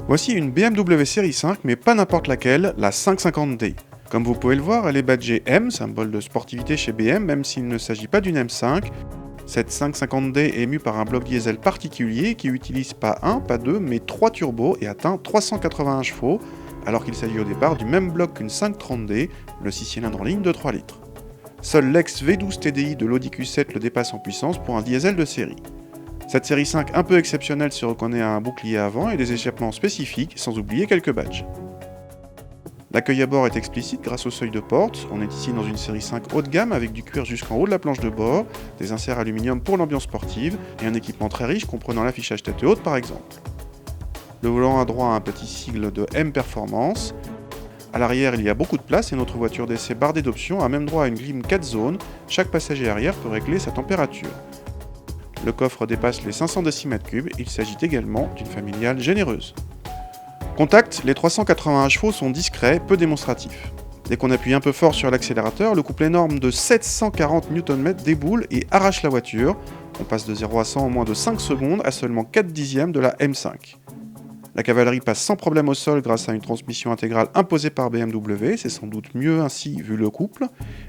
Voici une BMW série 5, mais pas n'importe laquelle, la 550D. Comme vous pouvez le voir, elle est badgée M, symbole de sportivité chez BM, même s'il ne s'agit pas d'une M5. Cette 550D est mue par un bloc diesel particulier qui utilise pas 1, pas 2, mais 3 turbos et atteint 381 chevaux, alors qu'il s'agit au départ du même bloc qu'une 530D, le 6 cylindres en ligne de 3 litres. Seul l'ex V12 TDI de l'Audi Q7 le dépasse en puissance pour un diesel de série. Cette série 5 un peu exceptionnelle se reconnaît à un bouclier avant et des échappements spécifiques, sans oublier quelques badges. L'accueil à bord est explicite grâce au seuil de porte. On est ici dans une série 5 haut de gamme avec du cuir jusqu'en haut de la planche de bord, des inserts aluminium pour l'ambiance sportive et un équipement très riche comprenant l'affichage tête haute par exemple. Le volant à droite a un petit sigle de M Performance. À l'arrière, il y a beaucoup de place et notre voiture d'essai bardée d'options a même droit à une clim 4 zones. Chaque passager arrière peut régler sa température. Le coffre dépasse les 500 décimètres-cubes, il s'agit également d'une familiale généreuse. Contact, les 381 chevaux sont discrets, peu démonstratifs. Dès qu'on appuie un peu fort sur l'accélérateur, le couple énorme de 740 Nm déboule et arrache la voiture. On passe de 0 à 100 en moins de 5 secondes à seulement 4 dixièmes de la M5. La cavalerie passe sans problème au sol grâce à une transmission intégrale imposée par BMW, c'est sans doute mieux ainsi vu le couple,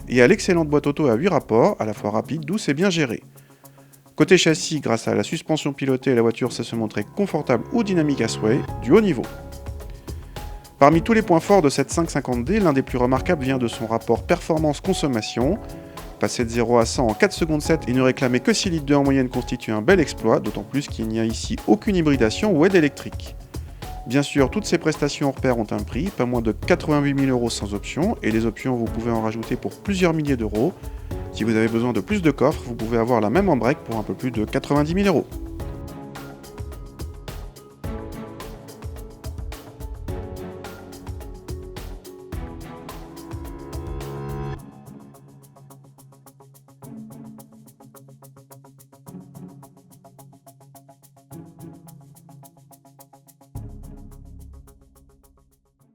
et à l'excellente boîte auto à 8 rapports, à la fois rapide, douce et bien gérée. Côté châssis, grâce à la suspension pilotée, la voiture sait se montrer confortable ou dynamique à souhait, du haut niveau. Parmi tous les points forts de cette 550D, l'un des plus remarquables vient de son rapport performance-consommation. Passer de 0 à 100 en 4 secondes 7 et ne réclamer que 6 litres d'eau en moyenne constitue un bel exploit, d'autant plus qu'il n'y a ici aucune hybridation ou aide électrique. Bien sûr, toutes ces prestations hors pair ont un prix, pas moins de 88 000 € sans option, et les options vous pouvez en rajouter pour plusieurs milliers d'euros. Si vous avez besoin de plus de coffres, vous pouvez avoir la même en break pour un peu plus de 90 000 €.